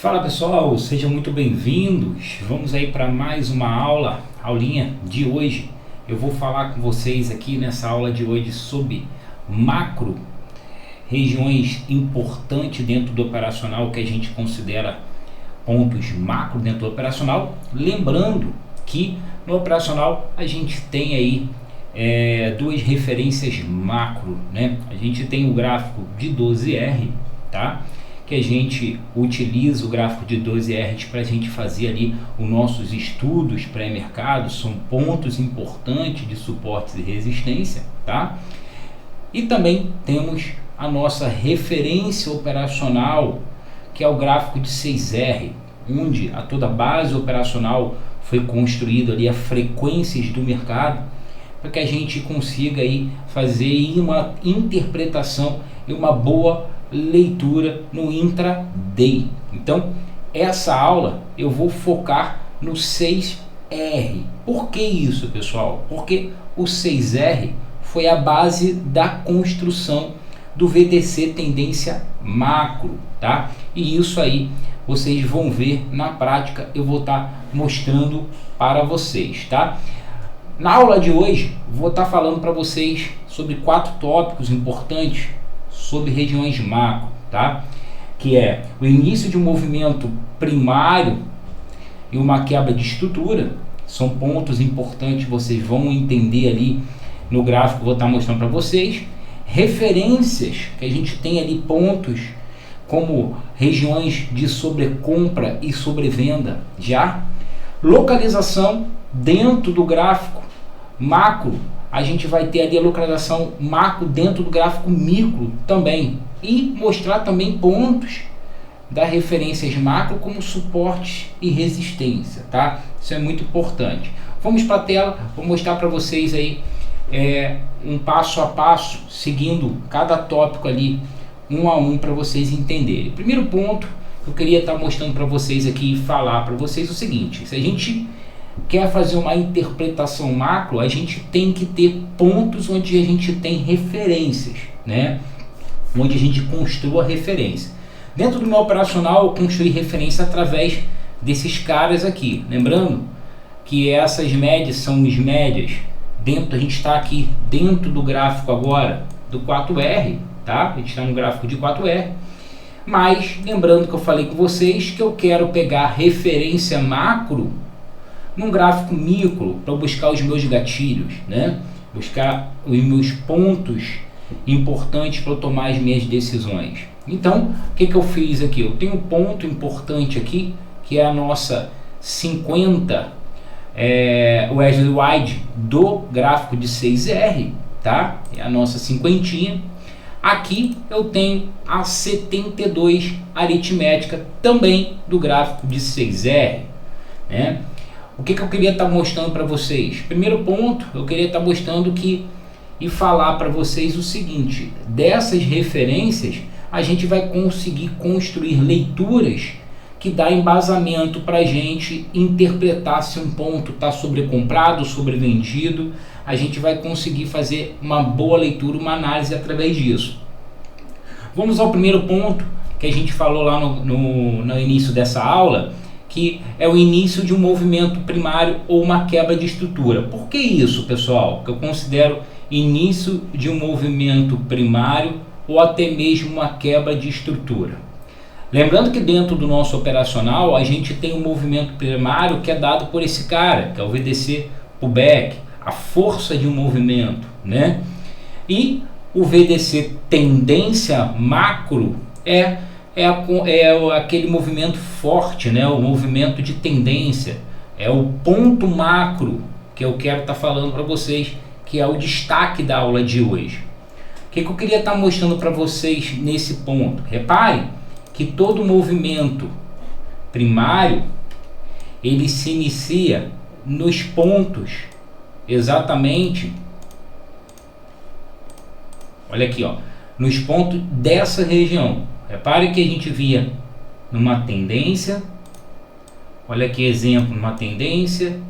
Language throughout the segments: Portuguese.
Fala pessoal, sejam muito bem-vindos. Vamos aí para mais uma aulinha de hoje. Eu vou falar com vocês aqui nessa aula de hoje sobre macro, regiões importantes dentro do operacional que a gente considera pontos macro dentro do operacional. Lembrando que no operacional a gente tem aí duas referências macro, né? A gente tem o gráfico de 12R, tá? Que a gente utiliza o gráfico de 12R para a gente fazer ali os nossos estudos pré-mercado, são pontos importantes de suporte e resistência, tá? E também temos a nossa referência operacional, que é o gráfico de 6R, onde a toda base operacional foi construída ali, as frequências do mercado, para que a gente consiga aí fazer uma interpretação e uma boa leitura no intraday. Então, essa aula eu vou focar no 6R. Por que isso, pessoal? Porque o 6R foi a base da construção do VDC tendência macro, tá? E isso aí vocês vão ver na prática, eu vou estar mostrando para vocês, tá? Na aula de hoje, vou estar falando para vocês sobre 4 tópicos importantes sobre regiões macro, tá? Que é o início de um movimento primário e uma quebra de estrutura. São pontos importantes, vocês vão entender ali no gráfico que eu vou estar mostrando para vocês. Referências, que a gente tem ali pontos como regiões de sobrecompra e sobrevenda já. Localização dentro do gráfico macro, a gente vai ter ali a localização macro dentro do gráfico micro também, e mostrar também pontos das referências macro como suporte e resistência, tá? Isso é muito importante. Vamos para a tela, vou mostrar para vocês aí um passo a passo, seguindo cada tópico ali, um a um, para vocês entenderem. Primeiro ponto que eu queria estar mostrando para vocês aqui e falar para vocês o seguinte: se a gente quer fazer uma interpretação macro, a gente tem que ter pontos onde a gente tem referências, né? Onde a gente construa a referência. Dentro do meu operacional, eu construí referência através desses caras aqui. Lembrando que essas médias são as médias. A gente está aqui dentro do gráfico agora do 4R, tá? A gente está no gráfico de 4R. Mas lembrando que eu falei com vocês que eu quero pegar referência macro num gráfico micro para buscar os meus gatilhos, né? Buscar os meus pontos importantes para eu tomar as minhas decisões. Então, o que eu fiz aqui? Eu tenho um ponto importante aqui, que é a nossa 50 Wesley Wide do gráfico de 6R, tá? É a nossa cinquentinha. Aqui eu tenho a 72 aritmética também do gráfico de 6R, né? O que eu queria estar mostrando para vocês? Primeiro ponto, eu queria estar mostrando e falar para vocês o seguinte: dessas referências a gente vai conseguir construir leituras que dá embasamento para a gente interpretar se um ponto está sobrecomprado, sobrevendido. A gente vai conseguir fazer uma boa leitura, uma análise através disso. Vamos ao primeiro ponto que a gente falou lá no início dessa aula, que é o início de um movimento primário ou uma quebra de estrutura. Por que isso, pessoal? Que eu considero início de um movimento primário ou até mesmo uma quebra de estrutura. Lembrando que dentro do nosso operacional a gente tem um movimento primário que é dado por esse cara, que é o VDC pullback, a força de um movimento, né? E o VDC tendência macro é aquele movimento forte, né? O movimento de tendência, é o ponto macro que eu quero estar falando para vocês, que é o destaque da aula de hoje. O que eu queria estar mostrando para vocês nesse ponto? Repare que todo movimento primário ele se inicia nos pontos exatamente, olha aqui, ó, nos pontos dessa região. Repare que a gente via numa tendência, olha aqui exemplo, numa tendência,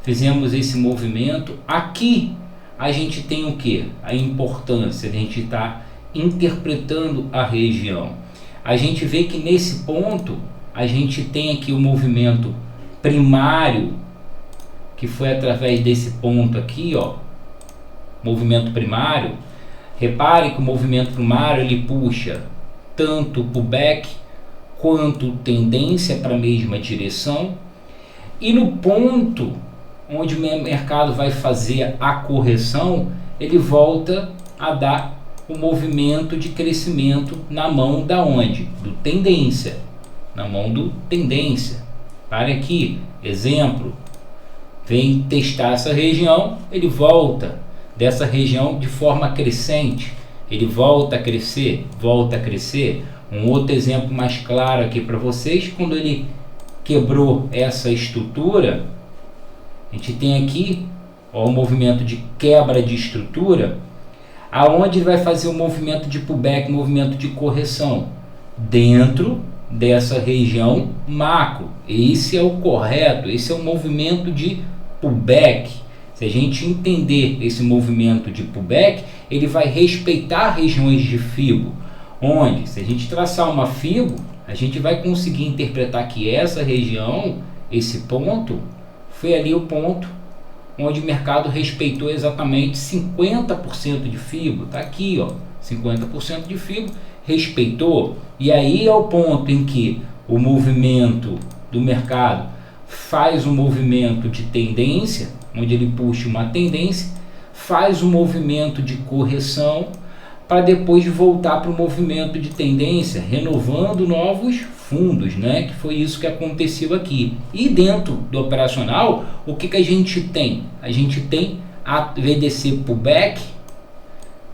fizemos esse movimento. Aqui a gente tem o que? A importância de a gente estar interpretando a região. A gente vê que nesse ponto a gente tem aqui o movimento primário, que foi através desse ponto aqui, ó, movimento primário. Repare que o movimento primário ele puxa tanto pullback quanto tendência para a mesma direção, e no ponto onde o mercado vai fazer a correção, ele volta a dar o movimento de crescimento na mão da onde? Do tendência, na mão do tendência. Para aqui, exemplo, vem testar essa região, ele volta dessa região de forma crescente, ele volta a crescer, volta a crescer. Um outro exemplo mais claro aqui para vocês, quando ele quebrou essa estrutura, a gente tem aqui, ó, o movimento de quebra de estrutura, aonde vai fazer o movimento de pullback, movimento de correção, dentro dessa região macro. Esse é o correto, esse é o movimento de pullback. Se a gente entender esse movimento de pullback, ele vai respeitar regiões de Fibo, onde, se a gente traçar uma Fibo, a gente vai conseguir interpretar que essa região, esse ponto, foi ali o ponto onde o mercado respeitou exatamente 50% de Fibo. Tá aqui, ó, 50% de Fibo, respeitou. E aí é o ponto em que o movimento do mercado faz um movimento de tendência, onde ele puxa uma tendência, faz um movimento de correção, para depois voltar para o movimento de tendência, renovando novos fundos, né? Que foi isso que aconteceu aqui. E dentro do operacional, o que a gente tem? A gente tem a VDC pullback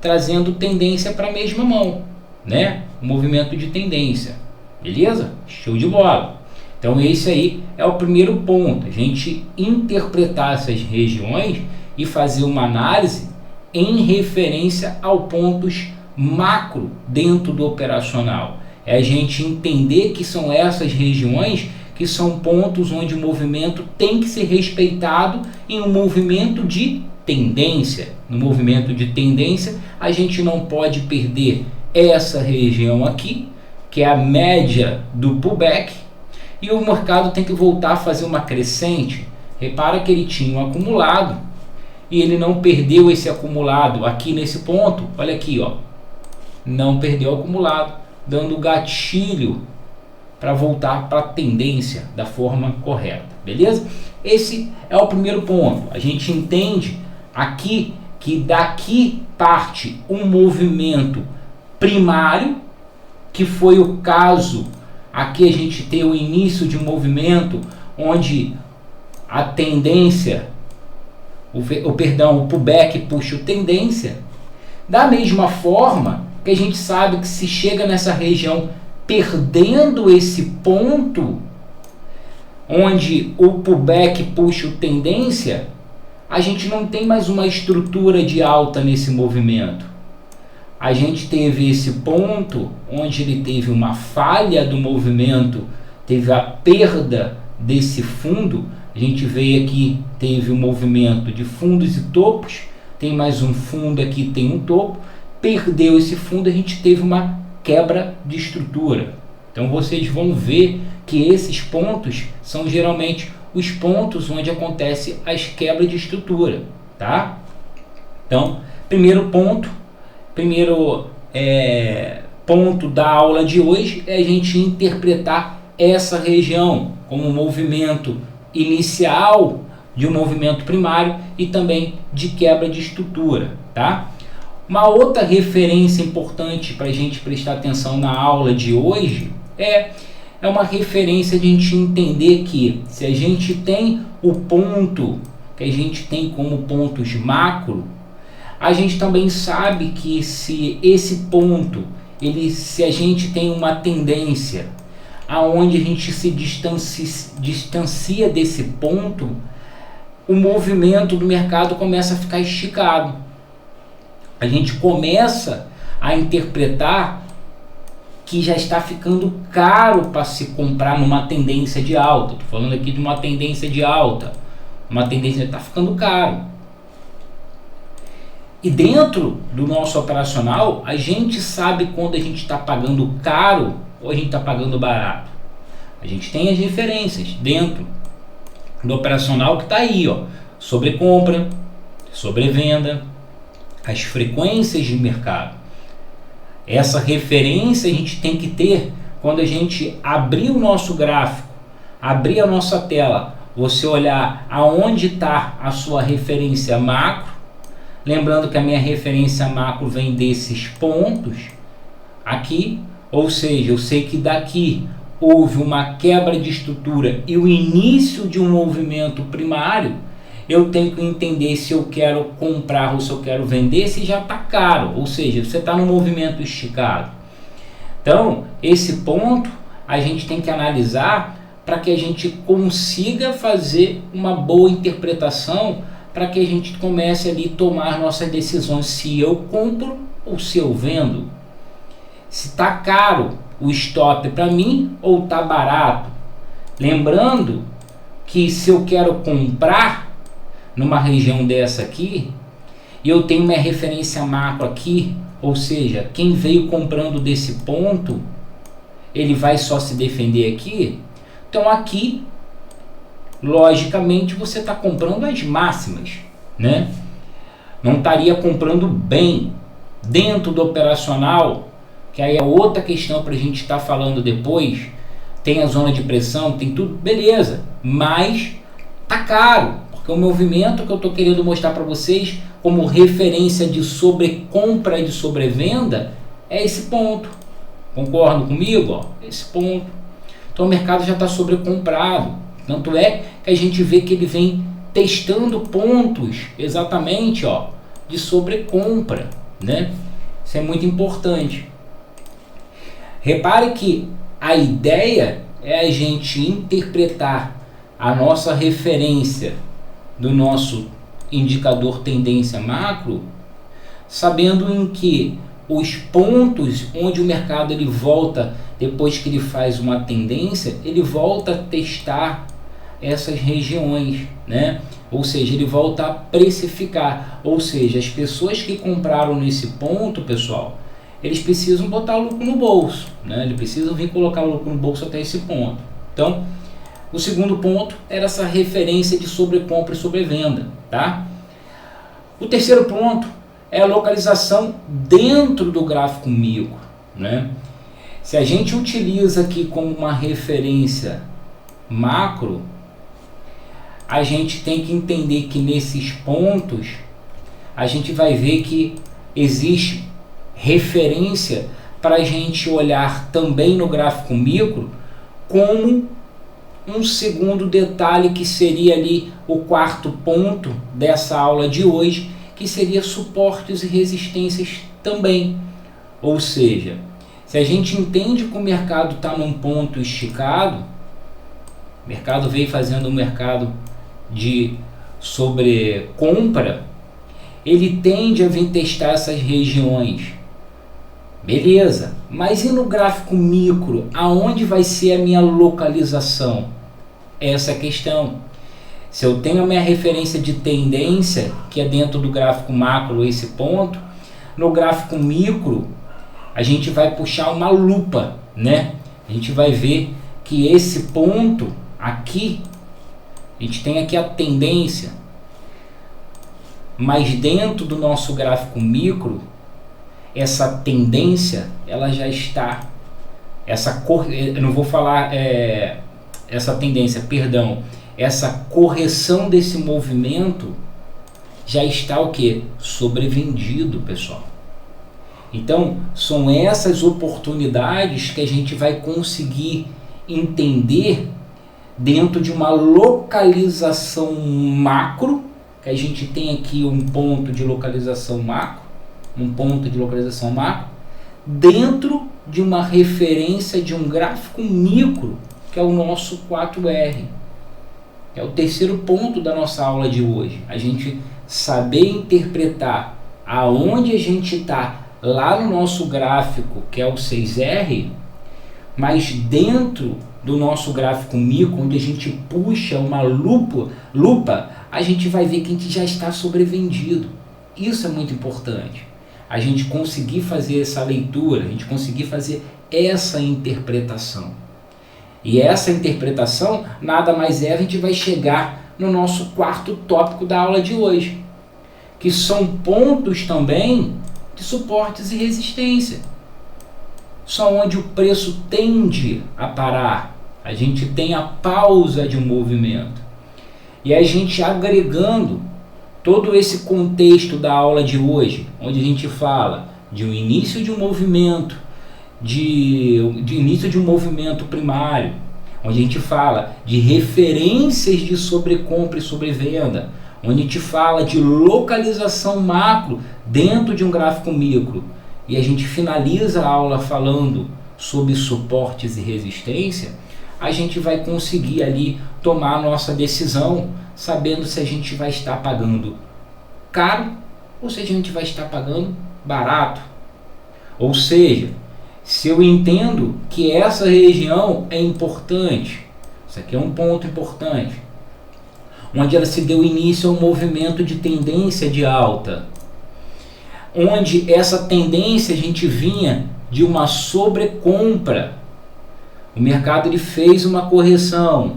trazendo tendência para a mesma mão, né? O movimento de tendência, beleza? Show de bola. Então esse aí é o primeiro ponto, a gente interpretar essas regiões e fazer uma análise em referência ao pontos macro dentro do operacional. É a gente entender que são essas regiões que são pontos onde o movimento tem que ser respeitado em um movimento de tendência. No movimento de tendência, a gente não pode perder essa região aqui, que é a média do pullback, e o mercado tem que voltar a fazer uma crescente. Repara que ele tinha um acumulado e ele não perdeu esse acumulado aqui nesse ponto. Olha aqui, ó, não perdeu o acumulado, dando gatilho para voltar para a tendência da forma correta, beleza? Esse é o primeiro ponto. A gente entende aqui que daqui parte um movimento primário, que foi o caso aqui. A gente tem o início de um movimento onde a tendência, o pullback puxa a tendência. Da mesma forma que a gente sabe que se chega nessa região perdendo esse ponto onde o pullback puxa a tendência, a gente não tem mais uma estrutura de alta nesse movimento. A gente teve esse ponto onde ele teve uma falha do movimento, teve a perda desse fundo. A gente veio aqui, teve um movimento de fundos e topos, tem mais um fundo aqui, tem um topo, perdeu esse fundo, a gente teve uma quebra de estrutura. Então vocês vão ver que esses pontos são geralmente os pontos onde acontece as quebras de estrutura, tá? Então, primeiro ponto da aula de hoje é a gente interpretar essa região como um movimento inicial de um movimento primário e também de quebra de estrutura, tá? Uma outra referência importante para a gente prestar atenção na aula de hoje é uma referência de a gente entender que se a gente tem o ponto que a gente tem como pontos macro, a gente também sabe que se esse ponto, se a gente tem uma tendência aonde a gente se distancia desse ponto, o movimento do mercado começa a ficar esticado. A gente começa a interpretar que já está ficando caro para se comprar numa tendência de alta. Estou falando aqui de uma tendência de alta. Uma tendência que está ficando caro. E dentro do nosso operacional, a gente sabe quando a gente está pagando caro ou a gente está pagando barato. A gente tem as referências dentro do operacional que está aí, ó, sobre compra, sobre venda, as frequências de mercado. Essa referência a gente tem que ter quando a gente abrir o nosso gráfico, abrir a nossa tela, você olhar aonde está a sua referência macro, lembrando que a minha referência macro vem desses pontos aqui, ou seja, eu sei que daqui houve uma quebra de estrutura e o início de um movimento primário, eu tenho que entender se eu quero comprar ou se eu quero vender, se já está caro, ou seja, você está no movimento esticado. Então, esse ponto a gente tem que analisar para que a gente consiga fazer uma boa interpretação, para que a gente comece ali a tomar nossas decisões, se eu compro ou se eu vendo. Se está caro o stop para mim ou está barato. Lembrando que se eu quero comprar numa região dessa aqui, e eu tenho minha referência macro aqui, ou seja, quem veio comprando desse ponto, ele vai só se defender aqui. Então aqui, logicamente, você está comprando as máximas, né? Não estaria comprando bem dentro do operacional, que aí é outra questão para a gente estar falando depois. Tem a zona de pressão, tem tudo, beleza, mas tá caro, porque o movimento que eu estou querendo mostrar para vocês como referência de sobrecompra e de sobrevenda é esse ponto. Concordam comigo? Ó, esse ponto. Então o mercado já está sobrecomprado. Tanto é que a gente vê que ele vem testando pontos exatamente, ó, de sobrecompra, né? Isso é muito importante. Repare que a ideia é a gente interpretar a nossa referência do nosso indicador tendência macro, sabendo em que os pontos onde o mercado ele volta, depois que ele faz uma tendência, ele volta a testar essas regiões, né? Ou seja, ele volta a precificar, ou seja, as pessoas que compraram nesse ponto, pessoal, eles precisam botar o lucro no bolso, né? Eles precisam vir colocar o lucro no bolso até esse ponto. Então, o segundo ponto era essa referência de sobrecompra e sobrevenda, tá? O terceiro ponto é a localização dentro do gráfico micro, né? Se a gente utiliza aqui como uma referência macro, a gente tem que entender que nesses pontos a gente vai ver que existe referência para a gente olhar também no gráfico micro como um segundo detalhe, que seria ali o quarto ponto dessa aula de hoje, que seria suportes e resistências também. Ou seja, se a gente entende que o mercado está num ponto esticado, o mercado veio fazendo um mercado de sobrecompra, ele tende a vir testar essas regiões. Beleza, mas e no gráfico micro, aonde vai ser a minha localização? Essa é a questão. Se eu tenho a minha referência de tendência, que é dentro do gráfico macro esse ponto, no gráfico micro a gente vai puxar uma lupa, né? A gente vai ver que esse ponto aqui, a gente tem aqui a tendência, mas dentro do nosso gráfico micro, essa tendência, ela já está, eu não vou falar essa tendência, perdão, essa correção desse movimento já está o que? Sobrevendido, pessoal. Então, são essas oportunidades que a gente vai conseguir entender dentro de uma localização macro, que a gente tem aqui um ponto de localização macro, dentro de uma referência de um gráfico micro, que é o nosso 4R. É o terceiro ponto da nossa aula de hoje. A gente saber interpretar aonde a gente está lá no nosso gráfico, que é o 6R, mas dentro do nosso gráfico micro, onde a gente puxa uma lupa, a gente vai ver que a gente já está sobrevendido. Isso é muito importante. A gente conseguir fazer essa leitura, a gente conseguir fazer essa interpretação. E essa interpretação nada mais é, a gente vai chegar no nosso quarto tópico da aula de hoje, que são pontos também de suportes e resistência. Só onde o preço tende a parar, a gente tem a pausa de um movimento. E a gente agregando todo esse contexto da aula de hoje, onde a gente fala de um início de um movimento, de início de um movimento primário, onde a gente fala de referências de sobrecompra e sobrevenda, onde a gente fala de localização macro dentro de um gráfico micro, e a gente finaliza a aula falando sobre suportes e resistência, a gente vai conseguir ali tomar a nossa decisão, sabendo se a gente vai estar pagando caro ou se a gente vai estar pagando barato. Ou seja, se eu entendo que essa região é importante, isso aqui é um ponto importante, onde ela se deu início a um movimento de tendência de alta, onde essa tendência a gente vinha de uma sobrecompra, o mercado ele fez uma correção,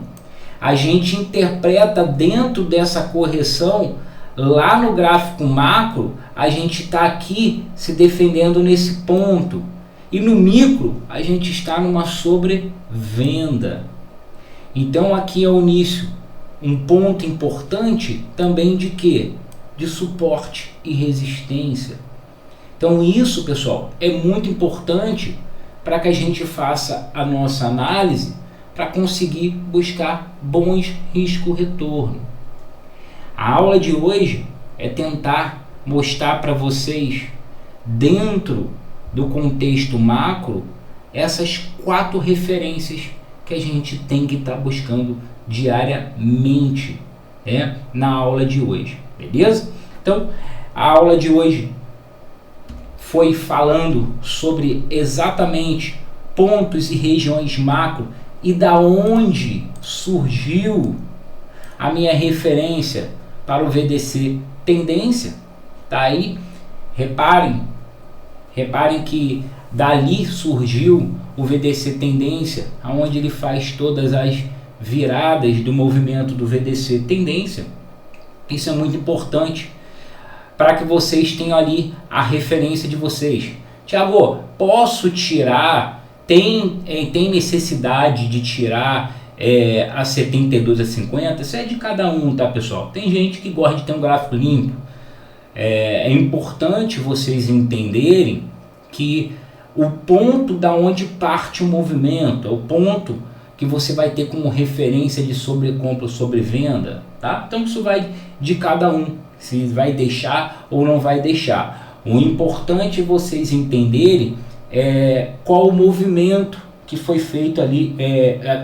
a gente interpreta dentro dessa correção, lá no gráfico macro, a gente está aqui se defendendo nesse ponto, e no micro a gente está numa sobrevenda. Então aqui é o início, um ponto importante também de quê? De suporte e resistência. Então isso, pessoal, é muito importante para que a gente faça a nossa análise para conseguir buscar bons risco-retorno. A aula de hoje é tentar mostrar para vocês, dentro do contexto macro, essas 4 referências que a gente tem que estar buscando diariamente, né, na aula de hoje, beleza? Então, a aula de hoje foi falando sobre exatamente pontos e regiões macro e da onde surgiu a minha referência para o VDC tendência. Tá aí, reparem que dali surgiu o VDC tendência, onde ele faz todas as viradas do movimento do VDC tendência. Isso é muito importante para que vocês tenham ali a referência de vocês. Tiago, posso tirar? Tem necessidade de tirar a 72 a 50? Isso é de cada um, tá, pessoal? Tem gente que gosta de ter um gráfico limpo. É importante vocês entenderem que o ponto da onde parte o movimento é o ponto que você vai ter como referência de sobrecompra ou sobrevenda, tá? Então isso vai de cada um, se vai deixar ou não vai deixar. O importante é vocês entenderem qual o movimento que foi feito ali,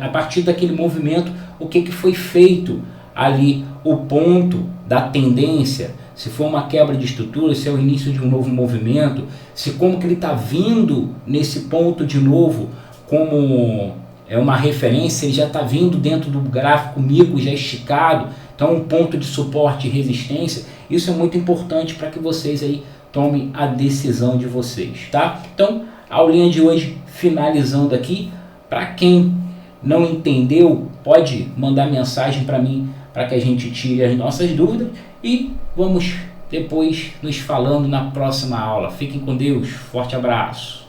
a partir daquele movimento, o que foi feito ali, o ponto da tendência, se for uma quebra de estrutura, se é o início de um novo movimento, se como que ele está vindo nesse ponto de novo, como é uma referência, ele já está vindo dentro do gráfico micro, já esticado, então um ponto de suporte e resistência, isso é muito importante para que vocês aí tomem a decisão de vocês, tá? Então, a aulinha de hoje finalizando aqui, para quem não entendeu, pode mandar mensagem para mim, para que a gente tire as nossas dúvidas e vamos depois nos falando na próxima aula. Fiquem com Deus, forte abraço.